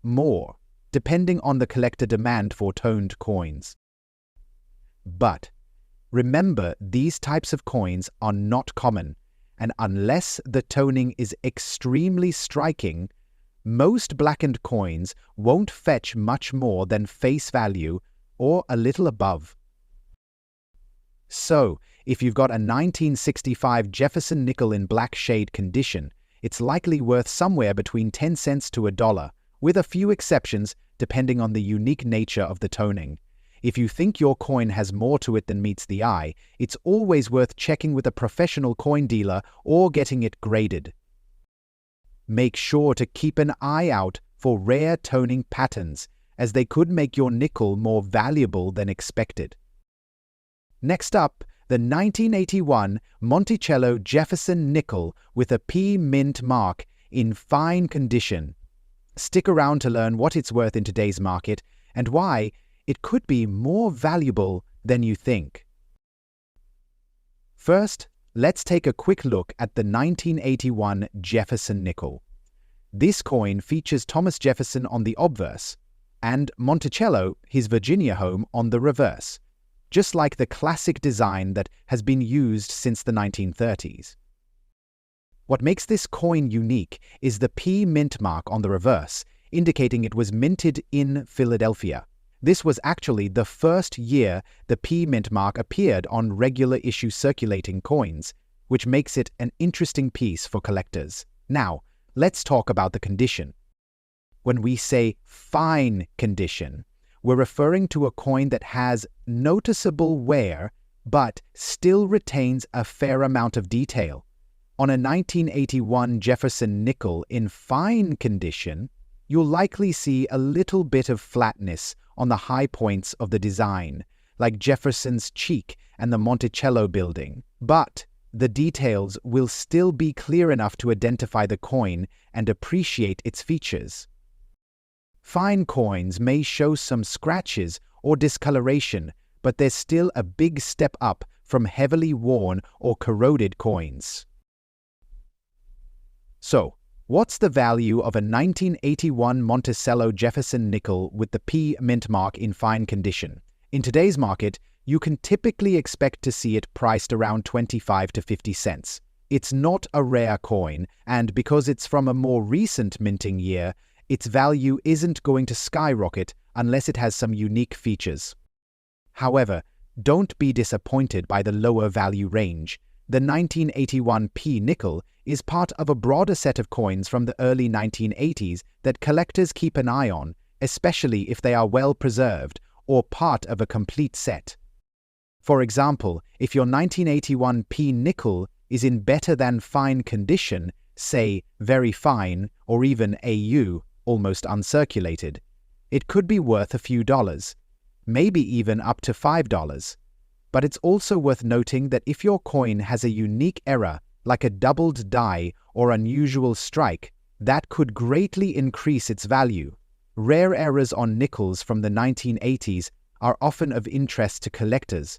more, depending on the collector demand for toned coins. But remember, these types of coins are not common, and unless the toning is extremely striking, most blackened coins won't fetch much more than face value or a little above. So, if you've got a 1965 Jefferson nickel in black shade condition, it's likely worth somewhere between 10 cents to $1, with a few exceptions depending on the unique nature of the toning. If you think your coin has more to it than meets the eye, it's always worth checking with a professional coin dealer or getting it graded. Make sure to keep an eye out for rare toning patterns, as they could make your nickel more valuable than expected. Next up, the 1981 Monticello Jefferson nickel with a P mint mark in fine condition. Stick around to learn what it's worth in today's market and why it could be more valuable than you think. First, let's take a quick look at the 1981 Jefferson nickel. This coin features Thomas Jefferson on the obverse and Monticello, his Virginia home, on the reverse, just like the classic design that has been used since the 1930s. What makes this coin unique is the P mint mark on the reverse, indicating it was minted in Philadelphia. This was actually the first year the P mint mark appeared on regular issue circulating coins, which makes it an interesting piece for collectors. Now, let's talk about the condition. When we say fine condition, we're referring to a coin that has noticeable wear but still retains a fair amount of detail. On a 1981 Jefferson nickel in fine condition, you'll likely see a little bit of flatness on the high points of the design, like Jefferson's cheek and the Monticello building. But the details will still be clear enough to identify the coin and appreciate its features. Fine coins may show some scratches or discoloration, but there's still a big step up from heavily worn or corroded coins. So, what's the value of a 1981 Monticello Jefferson nickel with the P mint mark in fine condition? In today's market, you can typically expect to see it priced around 25 to 50 cents. It's not a rare coin, and because it's from a more recent minting year, its value isn't going to skyrocket unless it has some unique features. However, don't be disappointed by the lower value range. The 1981 P nickel is part of a broader set of coins from the early 1980s that collectors keep an eye on, especially if they are well preserved or part of a complete set. For example, if your 1981 P nickel is in better than fine condition, say very fine or even AU, almost uncirculated, it could be worth a few dollars, maybe even up to $5. But it's also worth noting that if your coin has a unique error, like a doubled die or unusual strike, that could greatly increase its value. Rare errors on nickels from the 1980s are often of interest to collectors.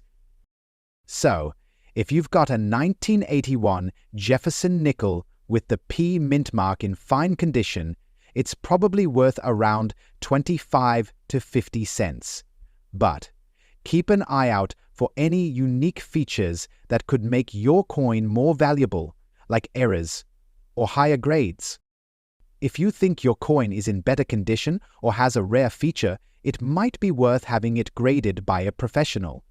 So, if you've got a 1981 Jefferson nickel with the P mint mark in fine condition, it's probably worth around 25 to 50 cents. But keep an eye out for any unique features that could make your coin more valuable, like errors or higher grades. If you think your coin is in better condition or has a rare feature, it might be worth having it graded by a professional.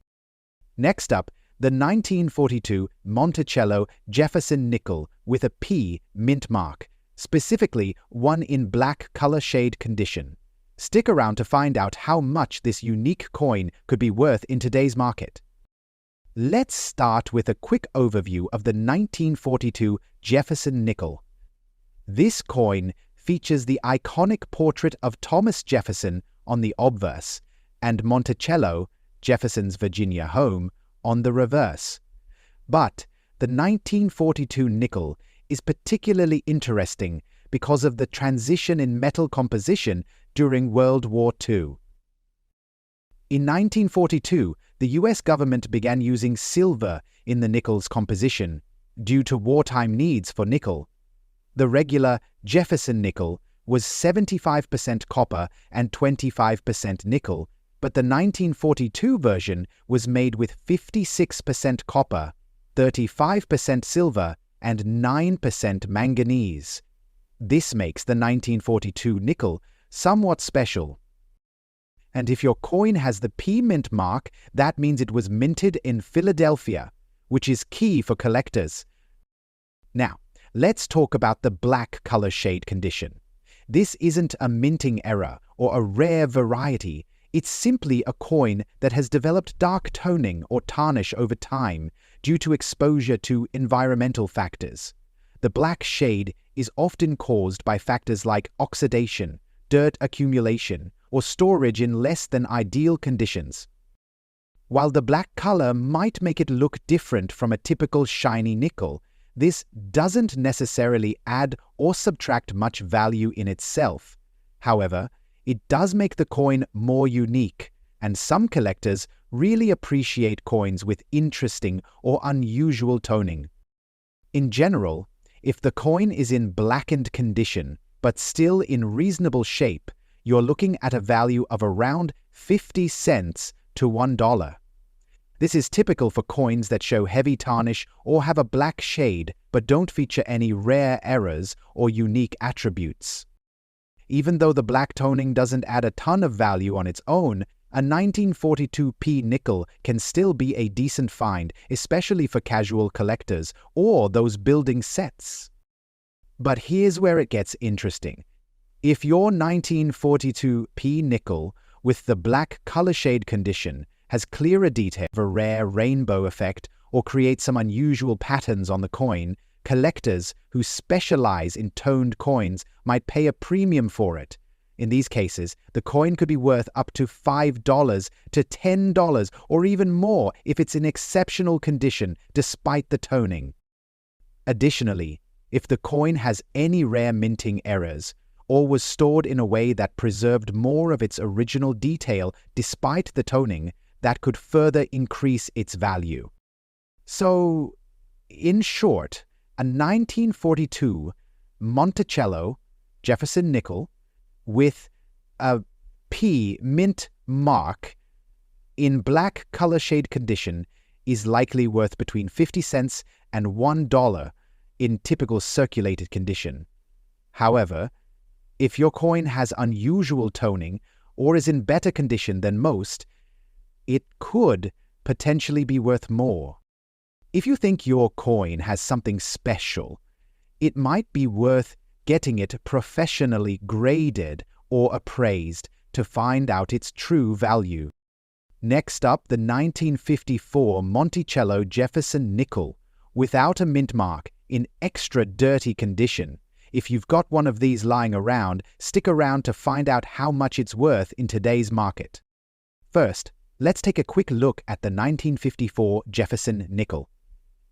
Next up, the 1942 Monticello Jefferson nickel with a P mint mark, specifically one in black color shade condition. Stick around to find out how much this unique coin could be worth in today's market. Let's start with a quick overview of the 1942 Jefferson nickel. This coin features the iconic portrait of Thomas Jefferson on the obverse and Monticello, Jefferson's Virginia home, on the reverse. But the 1942 nickel is particularly interesting because of the transition in metal composition during World War II. In 1942, the US government began using silver in the nickel's composition due to wartime needs for nickel. The regular Jefferson nickel was 75% copper and 25% nickel, but the 1942 version was made with 56% copper, 35% silver, and 9% manganese. This makes the 1942 nickel somewhat special. And if your coin has the P mint mark, that means it was minted in Philadelphia, which is key for collectors. Now, let's talk about the black color shade condition. This isn't a minting error or a rare variety. It's simply a coin that has developed dark toning or tarnish over time due to exposure to environmental factors. The black shade is often caused by factors like oxidation, dirt accumulation, or storage in less than ideal conditions. While the black color might make it look different from a typical shiny nickel, this doesn't necessarily add or subtract much value in itself. However, it does make the coin more unique, and some collectors really appreciate coins with interesting or unusual toning. In general, if the coin is in blackened condition but still in reasonable shape, you're looking at a value of around 50 cents to $1. This is typical for coins that show heavy tarnish or have a black shade but don't feature any rare errors or unique attributes. Even though the black toning doesn't add a ton of value on its own, a 1942p nickel can still be a decent find, especially for casual collectors or those building sets. But here's where it gets interesting. If your 1942p nickel with the black color shade condition has clearer detail of a rare rainbow effect or creates some unusual patterns on the coin, collectors who specialize in toned coins might pay a premium for it. In these cases, the coin could be worth up to $5 to $10 or even more if it's in exceptional condition despite the toning. Additionally, if the coin has any rare minting errors, or was stored in a way that preserved more of its original detail despite the toning, that could further increase its value. So, in short, a 1942 Monticello Jefferson nickel with a P mint mark in black color shade condition is likely worth between 50 cents and $1 in typical circulated condition. However, if your coin has unusual toning or is in better condition than most, it could potentially be worth more. If you think your coin has something special, it might be worth getting it professionally graded or appraised to find out its true value. Next up, the 1954 Monticello Jefferson nickel without a mint mark in extra dirty condition. If you've got one of these lying around, stick around to find out how much it's worth in today's market. First, let's take a quick look at the 1954 Jefferson nickel.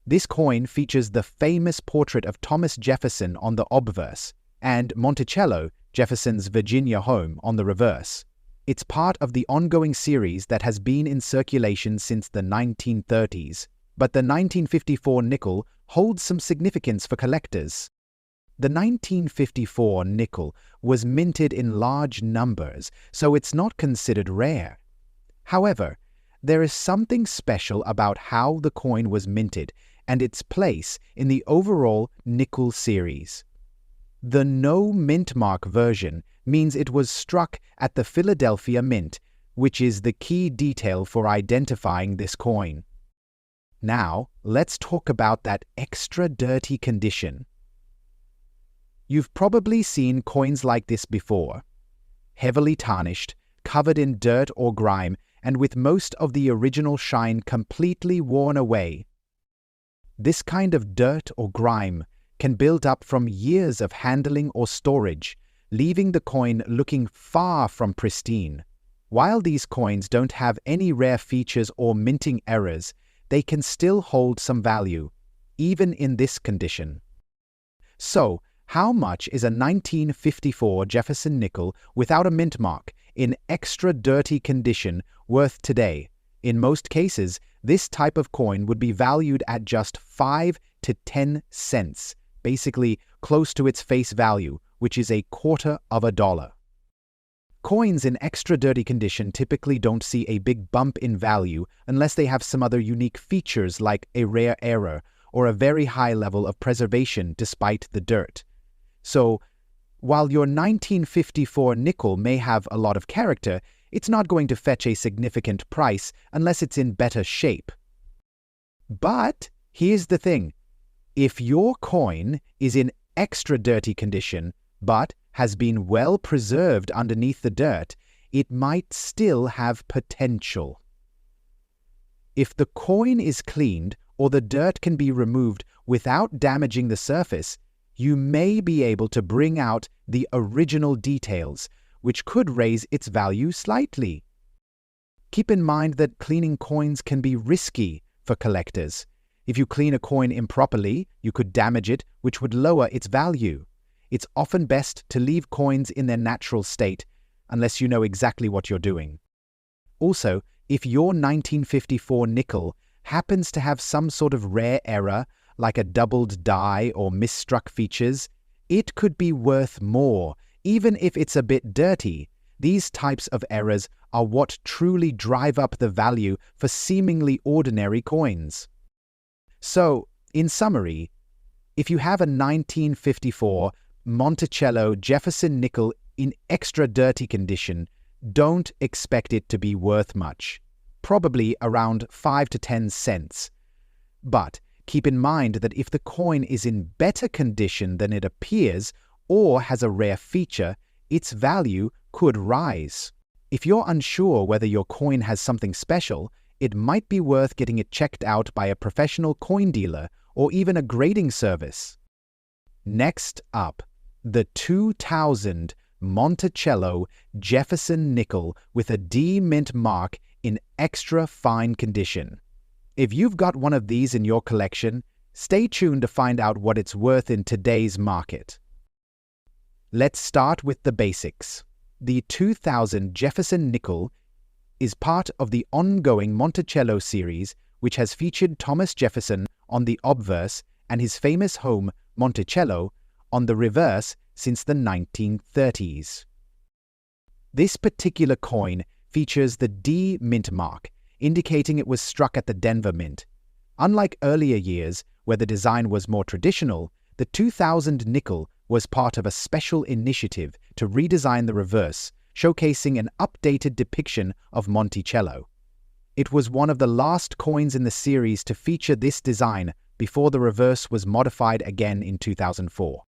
This coin features the famous portrait of Thomas Jefferson on the obverse and Monticello, Jefferson's Virginia home, on the reverse. It's part of the ongoing series that has been in circulation since the 1930s, but the 1954 nickel holds some significance for collectors. The 1954 nickel was minted in large numbers, so it's not considered rare. However, there is something special about how the coin was minted and its place in the overall nickel series. The no mint mark version means it was struck at the Philadelphia Mint, which is the key detail for identifying this coin. Now, let's talk about that extra dirty condition. You've probably seen coins like this before. Heavily tarnished, covered in dirt or grime, and with most of the original shine completely worn away. This kind of dirt or grime can build up from years of handling or storage, leaving the coin looking far from pristine. While these coins don't have any rare features or minting errors, they can still hold some value, even in this condition. So, how much is a 1954 Jefferson nickel without a mint mark in extra dirty condition worth today? In most cases, this type of coin would be valued at just 5 to 10 cents, basically close to its face value, which is $0.25. Coins in extra dirty condition typically don't see a big bump in value unless they have some other unique features like a rare error or a very high level of preservation despite the dirt. So, while your 1954 nickel may have a lot of character, it's not going to fetch a significant price unless it's in better shape. But here's the thing. If your coin is in extra dirty condition, but has been well preserved underneath the dirt, it might still have potential. If the coin is cleaned or the dirt can be removed without damaging the surface, you may be able to bring out the original details, which could raise its value slightly. Keep in mind that cleaning coins can be risky for collectors. If you clean a coin improperly, you could damage it, which would lower its value. It's often best to leave coins in their natural state, unless you know exactly what you're doing. Also, if your 1954 nickel happens to have some sort of rare error, like a doubled die or misstruck features, it could be worth more, even if it's a bit dirty. These types of errors are what truly drive up the value for seemingly ordinary coins. So, in summary, if you have a 1954 Monticello Jefferson nickel in extra dirty condition, don't expect it to be worth much, probably around 5 to 10 cents. But keep in mind that if the coin is in better condition than it appears or has a rare feature, its value could rise. If you're unsure whether your coin has something special, it might be worth getting it checked out by a professional coin dealer or even a grading service. Next up, the 2000 Monticello Jefferson nickel with a D mint mark in extra fine condition. If you've got one of these in your collection, stay tuned to find out what it's worth in today's market. Let's start with the basics. The 2000 Jefferson nickel is part of the ongoing Monticello series, which has featured Thomas Jefferson on the obverse and his famous home, Monticello, on the reverse since the 1930s. This particular coin features the D mint mark, indicating it was struck at the Denver Mint. Unlike earlier years, where the design was more traditional, the 2000 nickel was part of a special initiative to redesign the reverse, showcasing an updated depiction of Monticello. It was one of the last coins in the series to feature this design before the reverse was modified again in 2004.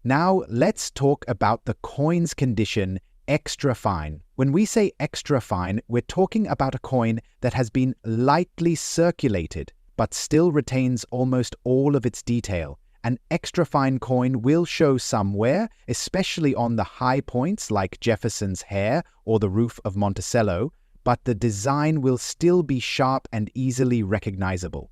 Now let's talk about the coin's condition extra fine. When we say extra fine, we're talking about a coin that has been lightly circulated but still retains almost all of its detail. An extra fine coin will show some wear, especially on the high points like Jefferson's hair or the roof of Monticello, but the design will still be sharp and easily recognizable.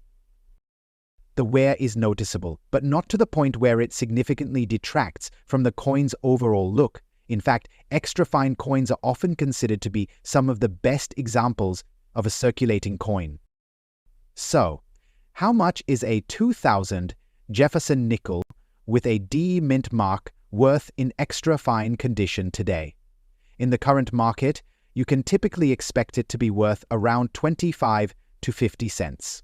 The wear is noticeable, but not to the point where it significantly detracts from the coin's overall look. In fact, extra fine coins are often considered to be some of the best examples of a circulating coin. So, how much is a 2000 Jefferson nickel with a D mint mark worth in extra fine condition today? In the current market, you can typically expect it to be worth around 25 to 50 cents.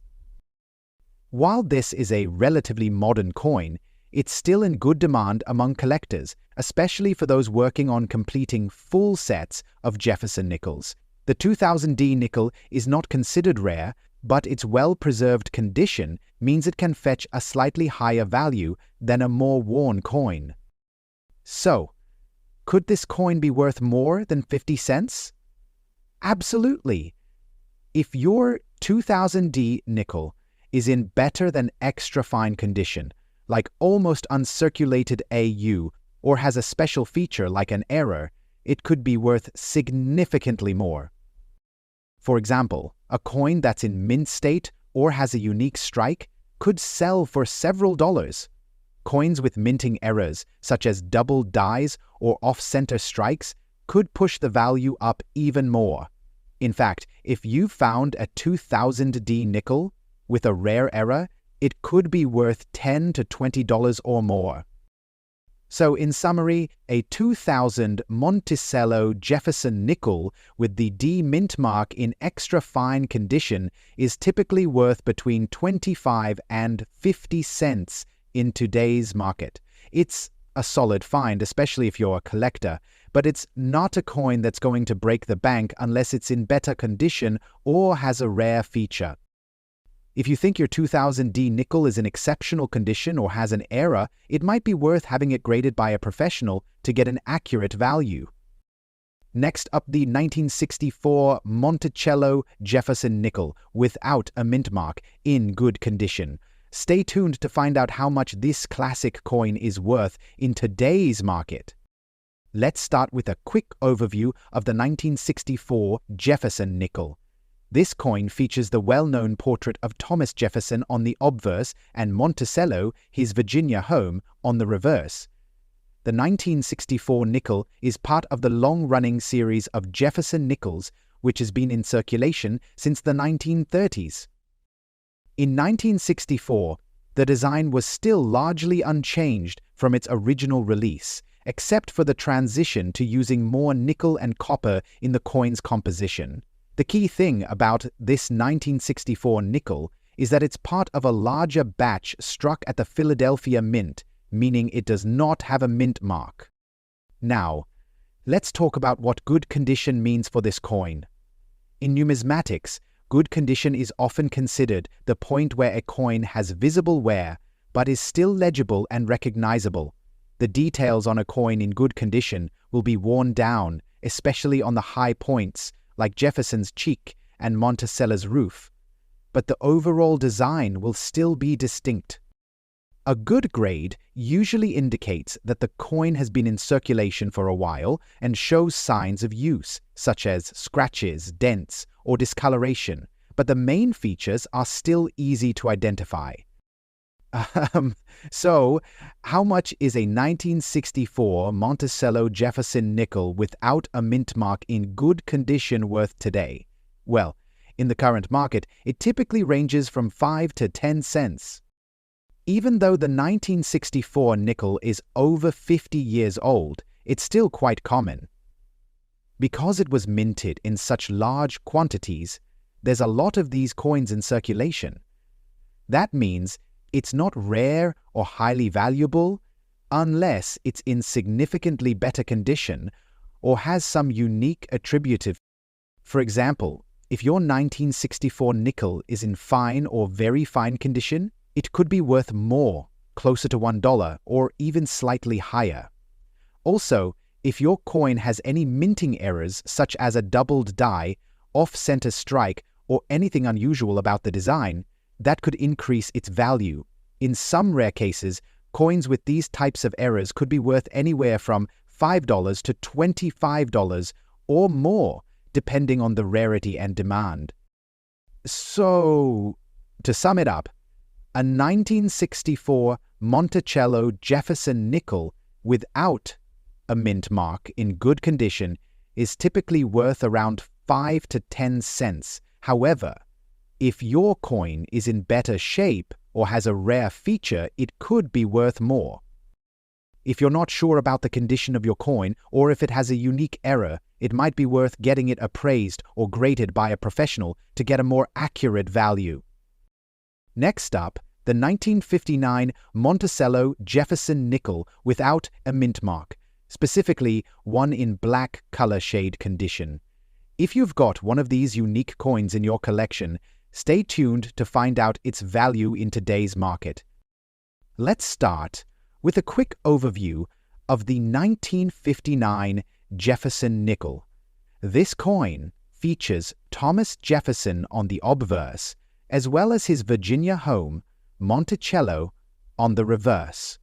While this is a relatively modern coin, it's still in good demand among collectors, especially for those working on completing full sets of Jefferson nickels. The 2000D nickel is not considered rare, but its well-preserved condition means it can fetch a slightly higher value than a more worn coin. So, could this coin be worth more than 50 cents? Absolutely. If your 2000D nickel is in better than extra fine condition, like almost uncirculated AU, or has a special feature like an error, it could be worth significantly more. For example, a coin that's in mint state or has a unique strike could sell for several dollars. Coins with minting errors, such as double dies or off-center strikes, could push the value up even more. In fact, if you found a 2000D nickel with a rare error, it could be worth $10 to $20 or more. So in summary, a 2000 Monticello Jefferson nickel with the D mint mark in extra fine condition is typically worth between 25 and 50 cents in today's market. It's a solid find, especially if you're a collector, but it's not a coin that's going to break the bank unless it's in better condition or has a rare feature. If you think your 2000 D nickel is in exceptional condition or has an error, it might be worth having it graded by a professional to get an accurate value. Next up, the 1964 Monticello Jefferson nickel without a mint mark in good condition. Stay tuned to find out how much this classic coin is worth in today's market. Let's start with a quick overview of the 1964 Jefferson nickel. This coin features the well-known portrait of Thomas Jefferson on the obverse and Monticello, his Virginia home, on the reverse. The 1964 nickel is part of the long-running series of Jefferson nickels, which has been in circulation since the 1930s. In 1964, the design was still largely unchanged from its original release, except for the transition to using more nickel and copper in the coin's composition. The key thing about this 1964 nickel is that it's part of a larger batch struck at the Philadelphia Mint, meaning it does not have a mint mark. Now, let's talk about what good condition means for this coin. In numismatics, good condition is often considered the point where a coin has visible wear but is still legible and recognizable. The details on a coin in good condition will be worn down, especially on the high points, like Jefferson's cheek and Monticello's roof, but the overall design will still be distinct. A good grade usually indicates that the coin has been in circulation for a while and shows signs of use, such as scratches, dents, or discoloration, but the main features are still easy to identify. So, how much is a 1964 Monticello Jefferson nickel without a mint mark in good condition worth today? Well, in the current market, it typically ranges from 5 to 10 cents. Even though the 1964 nickel is over 50 years old, it's still quite common. Because it was minted in such large quantities, there's a lot of these coins in circulation. That means it's not rare or highly valuable unless it's in significantly better condition or has some unique attributive. For example, if your 1964 nickel is in fine or very fine condition, it could be worth more, closer to $1 or even slightly higher. Also, if your coin has any minting errors such as a doubled die, off-center strike, or anything unusual about the design, that could increase its value. In some rare cases, coins with these types of errors could be worth anywhere from $5 to $25 or more, depending on the rarity and demand. So, to sum it up, a 1964 Monticello Jefferson nickel without a mint mark in good condition is typically worth around 5 to 10 cents. However, if your coin is in better shape or has a rare feature, it could be worth more. If you're not sure about the condition of your coin or if it has a unique error, it might be worth getting it appraised or graded by a professional to get a more accurate value. Next up, the 1959 Monticello Jefferson nickel without a mint mark, specifically one in black color shade condition. If you've got one of these unique coins in your collection, stay tuned to find out its value in today's market. Let's start with a quick overview of the 1959 Jefferson nickel. This coin features Thomas Jefferson on the obverse, as well as his Virginia home, Monticello, on the reverse.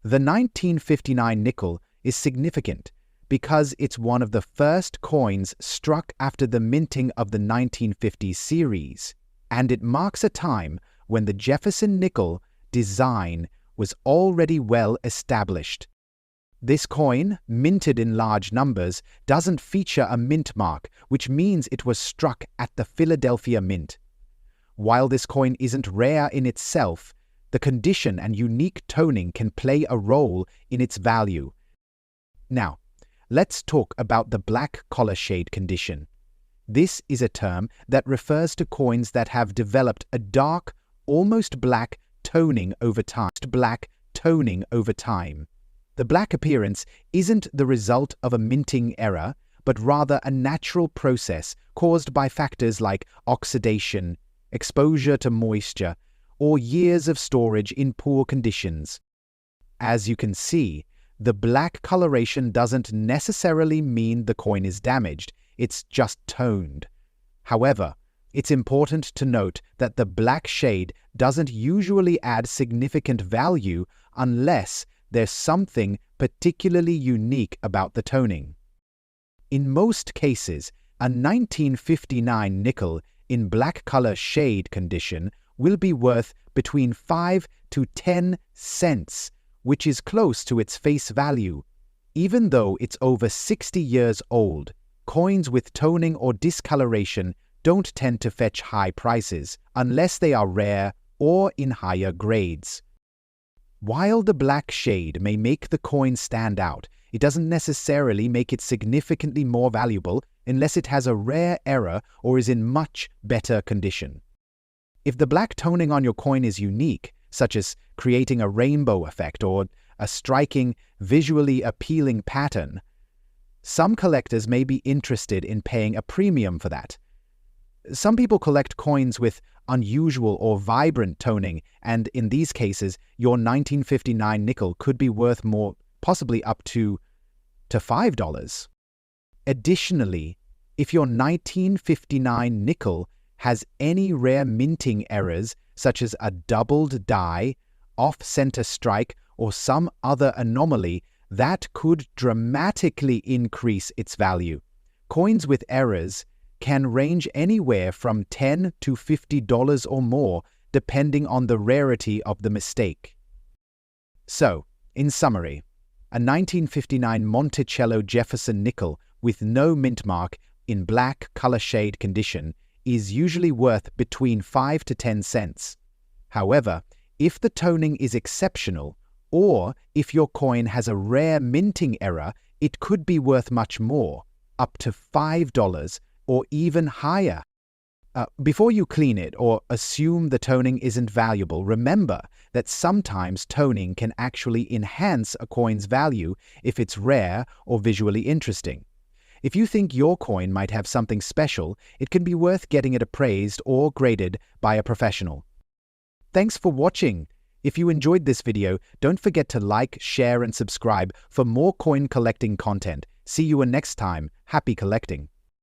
The 1959 nickel is significant because it's one of the first coins struck after the minting of the 1950s series, and it marks a time when the Jefferson nickel design was already well established. This coin, minted in large numbers, doesn't feature a mint mark, which means it was struck at the Philadelphia Mint. While this coin isn't rare in itself, the condition and unique toning can play a role in its value. Now, let's talk about the black color shade condition. This is a term that refers to coins that have developed a dark, almost black toning over time. The black appearance isn't the result of a minting error, but rather a natural process caused by factors like oxidation, exposure to moisture, or years of storage in poor conditions. As you can see, the black coloration doesn't necessarily mean the coin is damaged, it's just toned. However, it's important to note that the black shade doesn't usually add significant value unless there's something particularly unique about the toning. In most cases, a 1959 nickel in black color shade condition will be worth between 5 to 10 cents, which is close to its face value. Even though it's over 60 years old, coins with toning or discoloration don't tend to fetch high prices unless they are rare or in higher grades. While the black shade may make the coin stand out, it doesn't necessarily make it significantly more valuable unless it has a rare error or is in much better condition. If the black toning on your coin is unique, such as creating a rainbow effect or a striking, visually appealing pattern, some collectors may be interested in paying a premium for that. Some people collect coins with unusual or vibrant toning, and in these cases, your 1959 nickel could be worth more, possibly up to $5. Additionally, if your 1959 nickel has any rare minting errors, such as a doubled die, off-center strike, or some other anomaly, that could dramatically increase its value. Coins with errors can range anywhere from $10 to $50 or more, depending on the rarity of the mistake. So, in summary, a 1959 Monticello Jefferson nickel with no mint mark in black color shade condition is usually worth between 5 to 10 cents. However, if the toning is exceptional, or if your coin has a rare minting error, it could be worth much more, up to $5 or even higher. Before you clean it or assume the toning isn't valuable, remember that sometimes toning can actually enhance a coin's value if it's rare or visually interesting. If you think your coin might have something special, it can be worth getting it appraised or graded by a professional. Thanks for watching. If you enjoyed this video, don't forget to like, share, and subscribe for more coin collecting content. See you next time. Happy collecting!